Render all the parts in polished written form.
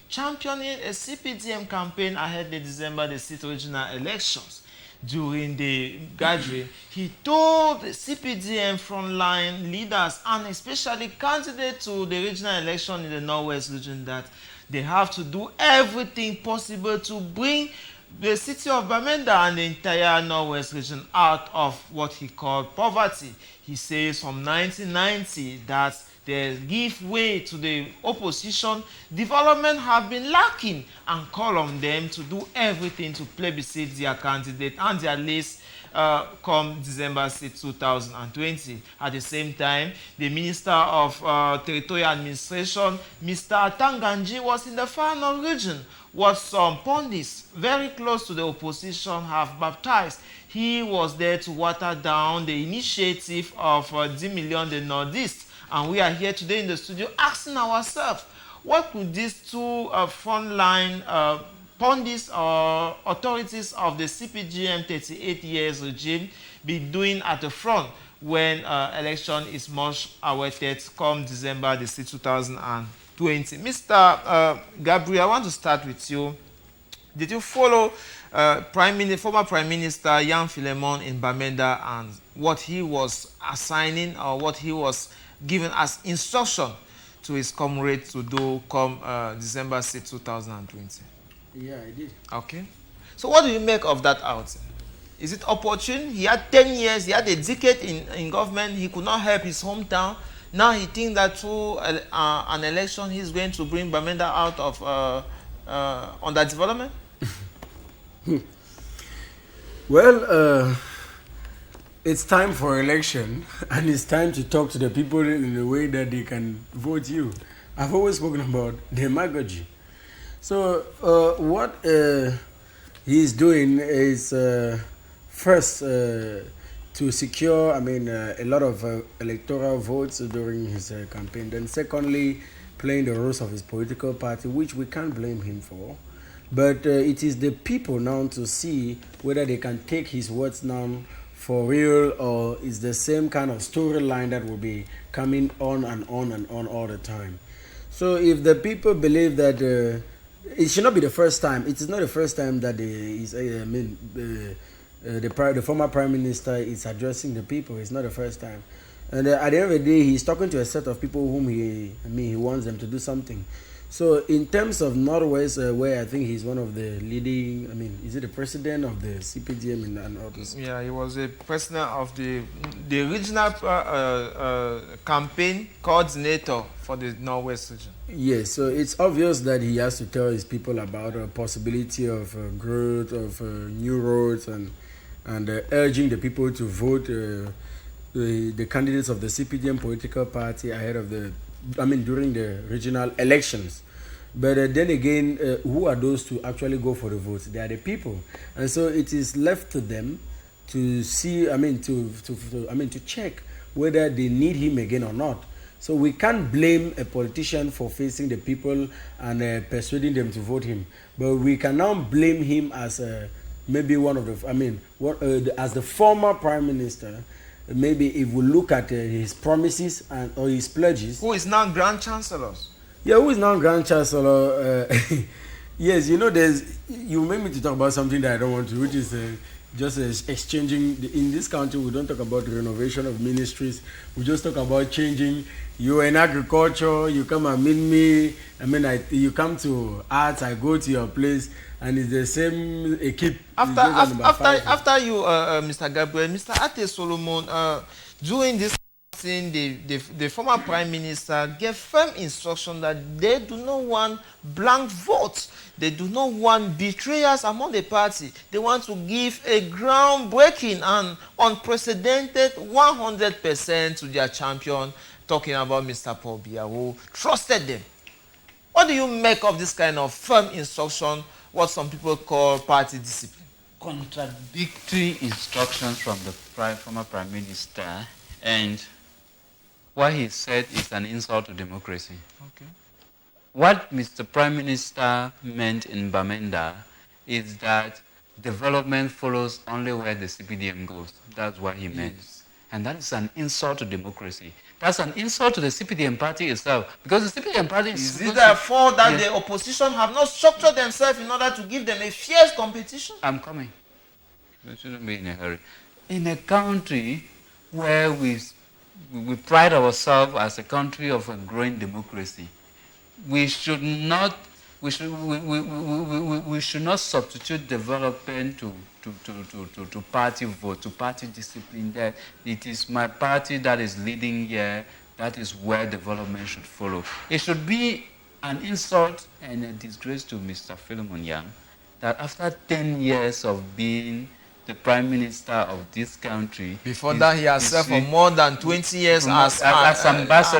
championing a CPDM campaign ahead of the December the 6th regional elections. During the gathering, he told the CPDM frontline leaders and especially candidates to the regional election in the Northwest region that they have to do everything possible to bring the city of Bamenda and the entire Northwest region out of what he called poverty. He says from 1990 that they give way to the opposition, development have been lacking, and call on them to do everything to plebiscite their candidate and their list come December 6, 2020. At the same time, the Minister of Territorial Administration, Mr. Tanganji, was in the Far North region, what some pundits very close to the opposition have baptized. He was there to water down the initiative of 10 million the Northeast. And we are here today in the studio asking ourselves, what could these two frontline pundits or authorities of the CPGM 38 years regime be doing at the front when election is much awaited come December the 6th, 2020? Mr. Gabriel, I want to start with you. Did you follow former Prime Minister Jan Philemon in Bamenda and what he was assigning or what he was given as instruction to his comrades to do come December 6, 2020? Yeah, I did. Okay. So what do you make of that outing? Is it opportune? He had 10 years, he had a decade in government, he could not help his hometown. Now he thinks that through an election he's going to bring Bamenda out of underdevelopment? Well, it's time for election, and it's time to talk to the people in a way that they can vote you. I've always spoken about demagogy. So what he's doing is first to secure, a lot of electoral votes during his campaign. Then secondly, playing the roles of his political party, which we can't blame him for. But it is the people now to see whether they can take his words now for real, or is the same kind of storyline that will be coming on and on and on all the time. So if the people believe that it should not be the first time, it is not the first time that the former Prime Minister is addressing the people. It's not the first time. And at the end of the day, he's talking to a set of people whom he wants them to do something. So in terms of Northwest, where I think he's one of the leading, is it the president of the CPDM and others? Yeah, he was the president of the regional campaign coordinator for the Northwest region. Yes, so it's obvious that he has to tell his people about a possibility of growth, of new roads, and urging the people to vote the candidates of the CPDM political party ahead of during the regional elections. But then again, who are those to actually go for the votes? They are the people. And so it is left to them to see, to check whether they need him again or not. So we can't blame a politician for facing the people and persuading them to vote him. But we can now blame him as maybe one of the, as the former Prime Minister. Maybe if we look at his promises or his pledges. Who is now Grand Chancellor? Yeah, who is now Grand Chancellor? Yes, you made me to talk about something that I don't want to, which is just exchanging. In this country, we don't talk about the renovation of ministries. We just talk about changing. You are in agriculture, you come and meet me. You come to arts, I go to your place. And it's the same equipe. After you, Mr. Gabriel, Mr. Ate Solomon, during this thing, the former Prime Minister gave firm instruction that they do not want blank votes. They do not want betrayers among the party. They want to give a groundbreaking and unprecedented 100% to their champion, talking about Mr. Paul Biya, who trusted them. What do you make of this kind of firm instruction, what some people call party discipline? Contradictory instructions from the former Prime Minister, and what he said is an insult to democracy. Okay. What Mr. Prime Minister meant in Bamenda is that development follows only where the CPDM goes. That's what he meant. Yes. And that is an insult to democracy. That's an insult to the CPDM party itself. Because the CPDM party is it therefore that the opposition have not structured themselves in order to give them a fierce competition? I'm coming. We shouldn't be in a hurry. In a country where we pride ourselves as a country of a growing democracy, we should not substitute development to party vote, to party discipline. That it is my party that is leading here. That is where development should follow. It should be an insult and a disgrace to Mr. Philemon Yang that after 10 years of being the Prime Minister of this country. Before that, he has served for more than 20 years as ambassador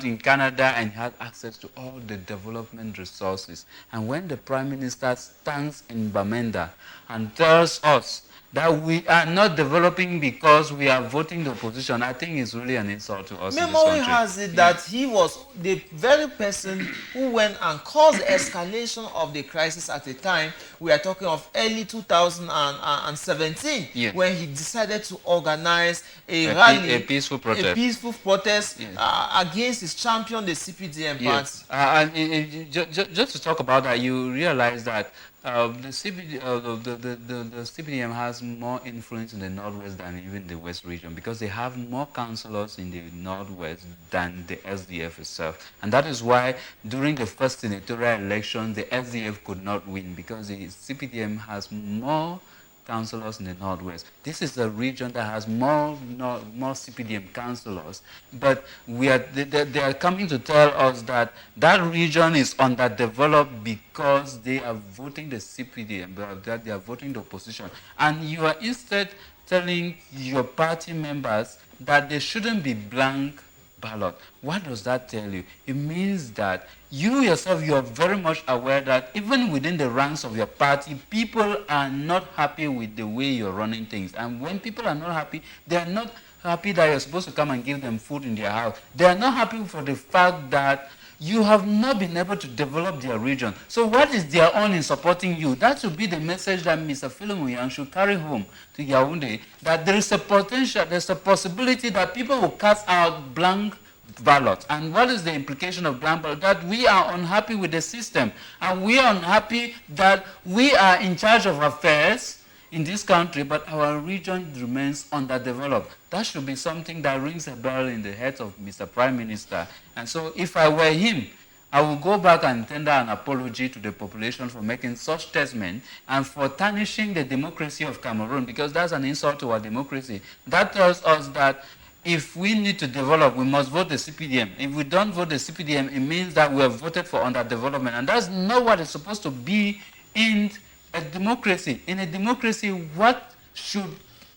in Canada and had access to all the development resources. And when the Prime Minister stands in Bamenda and tells us that we are not developing because we are voting the opposition, I think it's really an insult to us. Memory has it that he was the very person who went and caused the escalation of the crisis at a time. We are talking of early 2017, when he decided to organize a rally, a peaceful protest, against his champion, the CPDM party. Just to talk about that, you realize that the CPDM has more influence in the Northwest than even the West region, because they have more councillors in the Northwest than the SDF itself. And that is why during the first senatorial election, the SDF could not win, because the CPDM has more councillors in the Northwest. This is a region that has more CPDM councillors, but they are coming to tell us that that region is underdeveloped because they are voting the CPDM, that they are voting the opposition. And you are instead telling your party members that there shouldn't be blank ballot. What does that tell you? It means that you yourself, you are very much aware that even within the ranks of your party, people are not happy with the way you're running things. And when people are not happy, they are not happy that you're supposed to come and give them food in their house. They are not happy for the fact that you have not been able to develop their region. So what is their own in supporting you? That should be the message that Mr. Philemon Yang should carry home to Yaoundé, that there is a potential, there's a possibility that people will cast out blank ballot. And what is the implication of blank ballot? That we are unhappy with the system, and we are unhappy that we are in charge of affairs in this country, but our region remains underdeveloped. That should be something that rings a bell in the head of Mr. Prime Minister. And so if I were him, I will go back and tender an apology to the population for making such statement and for tarnishing the democracy of Cameroon, because that's an insult to our democracy. That tells us that if we need to develop, we must vote the CPDM. If we don't vote the CPDM, it means that we have voted for underdevelopment. And that's not what it's supposed to be in a democracy. In a democracy, what should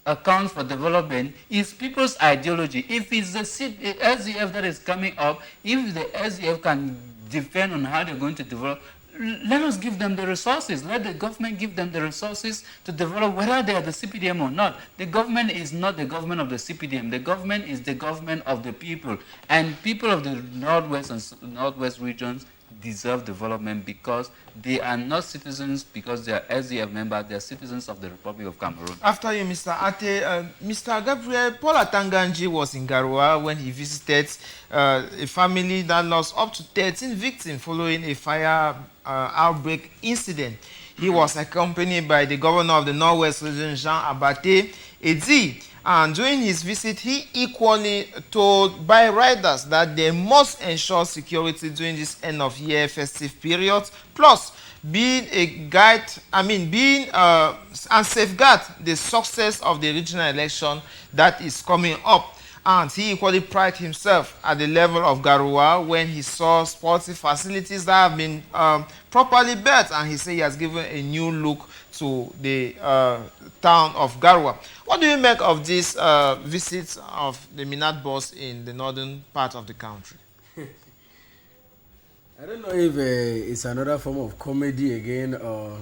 account for development is people's ideology. If it's the SDF that is coming up, if the SDF can defend on how they're going to develop, let us give them the resources. Let the government give them the resources to develop, whether they are the CPDM or not. The government is not the government of the CPDM. The government is the government of the people. And people of the Northwest and Northwest regions deserve development because they are not citizens because they are SDF members, they are citizens of the Republic of Cameroon. After you, Mr. Ate, Mr. Gabriel, Paul Atanganji was in Garoua when he visited a family that lost up to 13 victims following a fire outbreak incident. He was accompanied by the governor of the Northwest region, Jean Abate Edi. And during his visit, he equally told bike-riders that they must ensure security during this end-of-year festive period, plus being a guide, and safeguard the success of the regional election that is coming up. And he equally prided himself at the level of Garoua when he saw sporting facilities that have been properly built, and he said he has given a new look to the town of Garoua. What do you make of this visit of the Minat boss in the northern part of the country? I don't know if it's another form of comedy again, or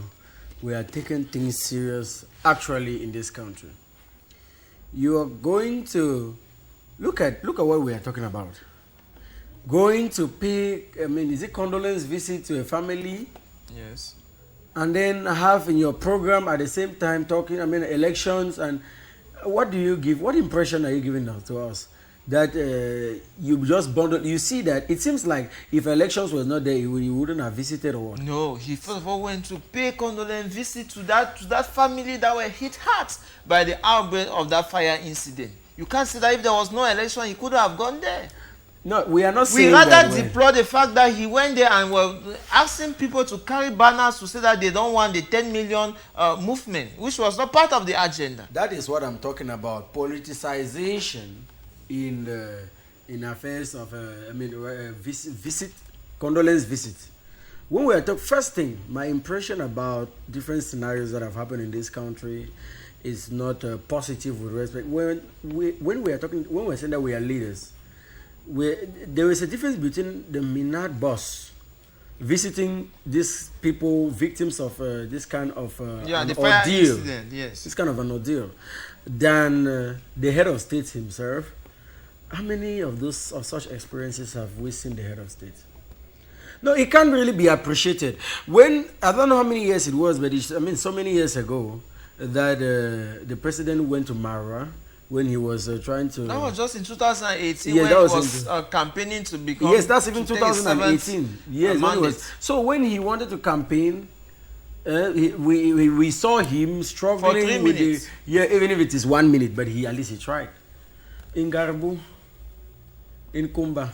we are taking things serious actually in this country. You are going to look at what we are talking about. Going to pay, is it condolence visit to a family? Yes. And then have in your program at the same time talking, elections, and what do you give? What impression are you giving to us? that you just bundled. You see that it seems like if elections was not there, you wouldn't have visited or what? No, he first of all went to pay condolence visit to that family that were hit hard by the outbreak of that fire incident. You can't say that if there was no election, he could have gone there. No, we are not saying We rather that. deplore the fact that he went there and were asking people to carry banners to say that they don't want the 10 million movement, which was not part of the agenda. That is what I'm talking about. Politicization in affairs of condolence visit. When we are talking, first thing, my impression about different scenarios that have happened in this country is not positive with respect. When we're saying that we are leaders, there is a difference between the Minad boss visiting these people, victims of this kind of the fire ordeal, incident, yes, this kind of an ordeal, than the head of state himself. How many of such experiences have we seen the head of state? No, it can't really be appreciated. When I don't know how many years it was, but so many years ago that the president went to Mara. When he was trying to... That was just in 2018 yeah, when he was campaigning to become... Yes, that's even 2018. Yes, so when he wanted to campaign, we saw him struggling for 3 with minutes. even if it is 1 minute, but at least he tried. In Garbu, in Kumba,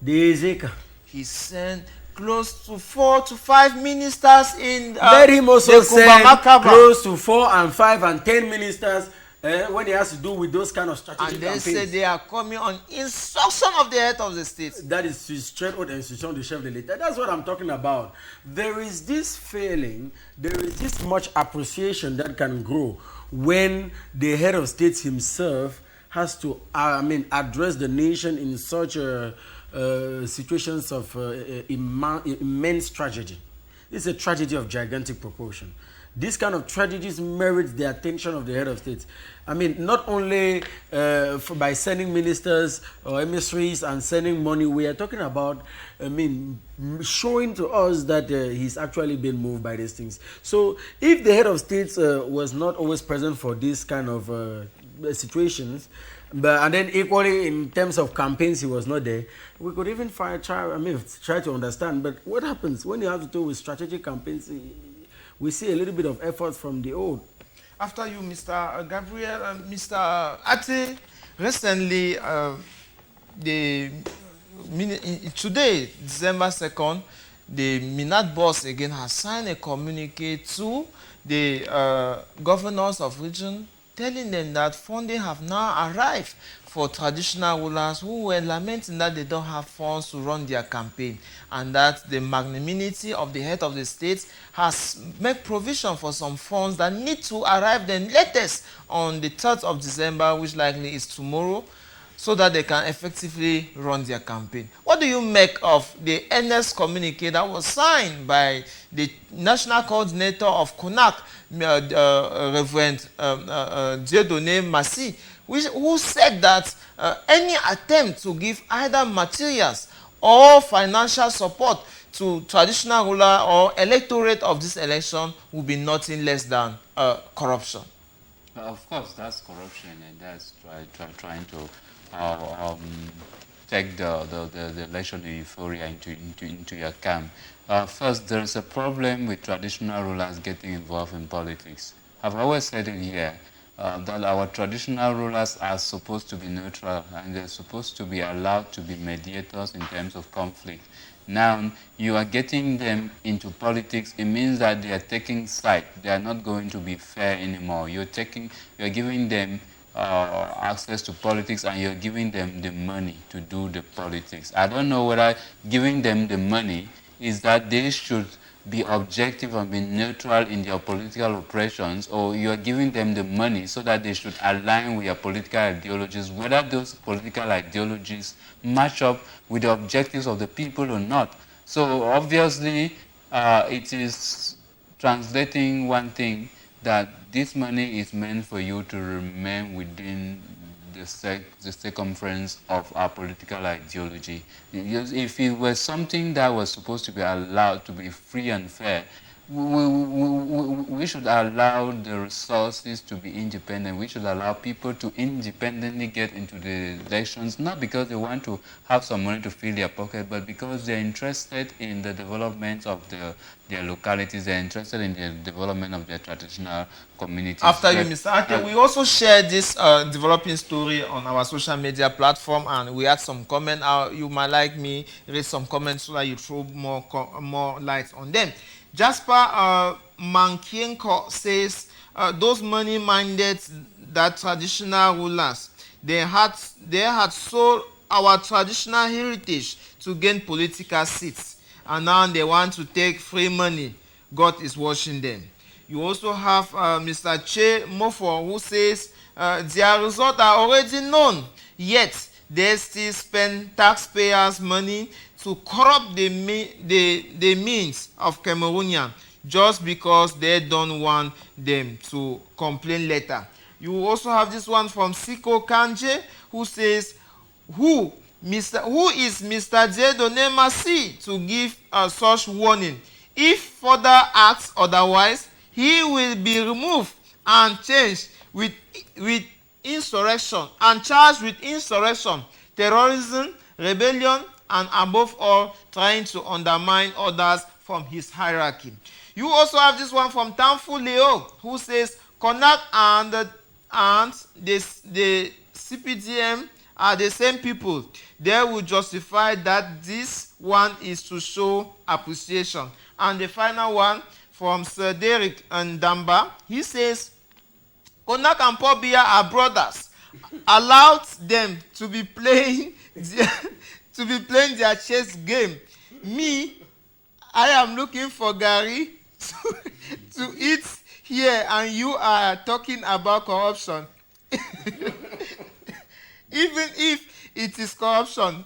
the Ezeka. He sent close to 4 to 5 ministers in let him also send Makaba. close to 4 and 5 and 10 ministers when he has to do with those kind of strategic and they campaigns. say they are coming on instruction of the head of the state. That is to straight out instruction the chef de l'État. That's what I'm talking about. There is this feeling, there is this much appreciation that can grow when the head of state himself has to address the nation in such situations of immense tragedy. It's a tragedy of gigantic proportion. This kind of tragedies merit the attention of the head of state. Not only by sending ministers or emissaries and sending money. We are talking about, showing to us that he's actually been moved by these things. So if the head of state was not always present for these kind of situations, and then equally in terms of campaigns he was not there, we could even try to understand. But what happens when you have to do with strategic campaigns? We see a little bit of effort from the old. After you, Mr. Gabriel, Mr. Ate, recently, today, December 2nd, the Minad boss again has signed a communique to the governors of region, telling them that funding have now arrived for traditional rulers who were lamenting that they don't have funds to run their campaign, and that the magnanimity of the head of the state has made provision for some funds that need to arrive then latest on the 3rd of December, which likely is tomorrow, so that they can effectively run their campaign. What do you make of the earnest communique that was signed by the national coordinator of CONAC, Reverend Dieudonné Massi, who said that any attempt to give either materials or financial support to traditional ruler or electorate of this election will be nothing less than corruption? Of course, that's corruption, and that's trying to take the election euphoria into your camp. First, there is a problem with traditional rulers getting involved in politics. I've always said it here that our traditional rulers are supposed to be neutral, and they're supposed to be allowed to be mediators in terms of conflict. Now, you are getting them into politics. It means that they are taking side. They are not going to be fair anymore. You're giving them access to politics, and you're giving them the money to do the politics. I don't know whether giving them the money is that they should be objective and be neutral in their political operations, or you're giving them the money so that they should align with your political ideologies, whether those political ideologies match up with the objectives of the people or not. So obviously it is translating one thing, that this money is meant for you to remain within the circumference of our political ideology. If it was something that was supposed to be allowed to be free and fair, we should allow the resources to be independent. We should allow people to independently get into the elections, not because they want to have some money to fill their pocket, but because they're interested in the development of their localities, they're interested in the development of their traditional communities. After you, Mr. Ake, we also shared this developing story on our social media platform, and we had some comment. You might like me read some comments so that you throw more light on them. Jasper Mankienko says those money-minded, that traditional rulers, they had sold our traditional heritage to gain political seats, and now they want to take free money. God is watching them. You also have Mr. Che Mofo, who says their results are already known, yet they still spend taxpayers' money to corrupt the means of Cameroonian just because they don't want them to complain later. You also have this one from Siko Kanje, who says, who is Mr. Dieudonné Massi to give such warning? If further acts otherwise, he will be removed and changed with insurrection and charged with insurrection, terrorism, rebellion, and above all, trying to undermine others from his hierarchy. You also have this one from Tanfu Leo, who says, Konak and the CPDM are the same people. They will justify that this one is to show appreciation. And the final one from Sir Derek Ndamba, he says, Konak and Pobia are brothers. Allowed them to be playing their chess game. Me, I am looking for Gary to eat here, and you are talking about corruption. Even if it is corruption.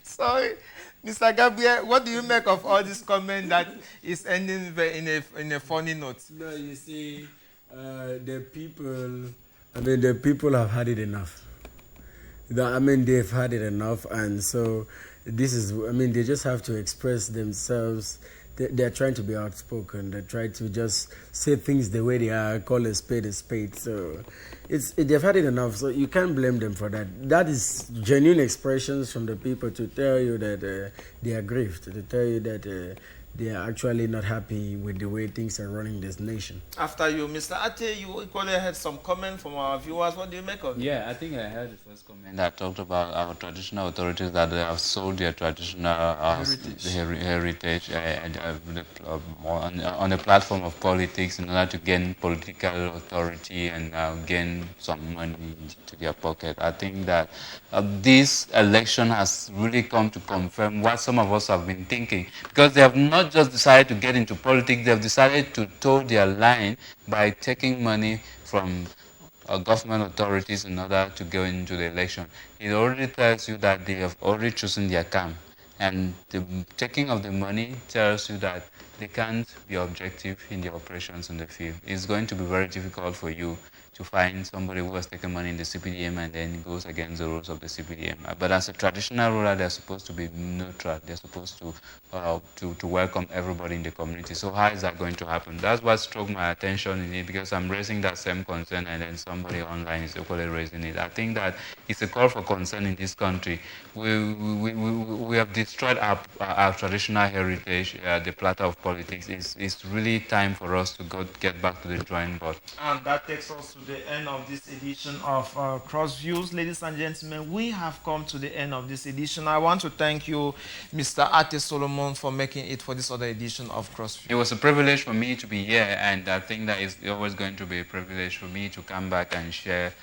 Sorry, Mr. Gabriel, what do you make of all this comment that is ending in a funny note? No, you see, the people have had it enough. They've had it enough, and so this is, they just have to express themselves. They're trying to be outspoken. They try to just say things the way they are, call a spade a spade. So they've had it enough, so you can't blame them for that. That is genuine expressions from the people to tell you that they are grieved, to tell you that they are actually not happy with the way things are running this nation. After you, Mr. Ate, you equally had some comment from our viewers. What do you make of it? Yeah, I think I heard the first comment that talked about our traditional authorities that they have sold their traditional heritage on the platform of politics in order to gain political authority and gain some money to their pocket. I think that this election has really come to confirm what some of us have been thinking, because they have not just decided to get into politics, they have decided to toe their line by taking money from government authorities in order to go into the election. It already tells you that they have already chosen their camp, and the taking of the money tells you that they can't be objective in their operations in the field. It's going to be very difficult for you to find somebody who has taken money in the CPDM and then goes against the rules of the CPDM. But as a traditional ruler, they're supposed to be neutral. They're supposed to welcome everybody in the community. So how is that going to happen? That's what struck my attention in it, because I'm raising that same concern and then somebody online is equally raising it. I think that it's a call for concern in this country. We have destroyed our traditional heritage, the platter of politics. It's really time for us to get back to the drawing board. And that takes us to the end of this edition of Cross Views. Ladies and gentlemen, we have come to the end of this edition. I want to thank you, Mr. Ate Solomon, for making it for this other edition of Cross Views. It was a privilege for me to be here, and I think that it's always going to be a privilege for me to come back and share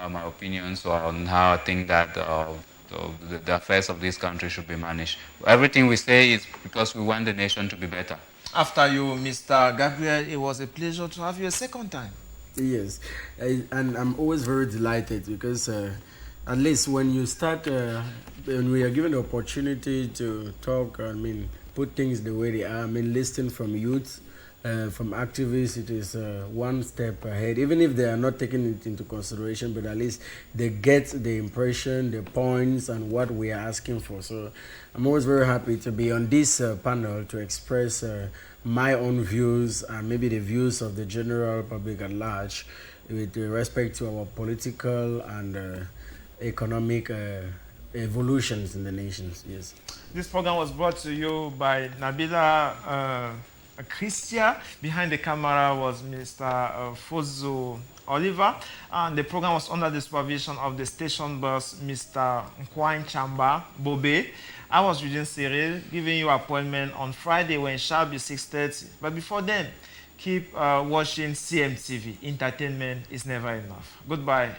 my opinions on how I think that the affairs of this country should be managed. Everything we say is because we want the nation to be better. After you, Mr. Gabriel, it was a pleasure to have you a second time. Yes, and I'm always very delighted because at least when you start, when we are given the opportunity to talk, put things the way they are, listen from youth, from activists, it is one step ahead, even if they are not taking it into consideration, but at least they get the impression, the points, and what we are asking for. So I'm always very happy to be on this panel to express my own views and maybe the views of the general public at large with respect to our political and economic evolutions in the nations. Yes. This program was brought to you by Nabila Christia. Behind the camera was Mr. Fozo Oliver. And the program was under the supervision of the station boss, Mr. Nkwain Chiambah Bobe. I was Chillen Cyril, giving you appointment on Friday when it shall be 6:30. But before then, keep watching CMTV. Entertainment is never enough. Goodbye.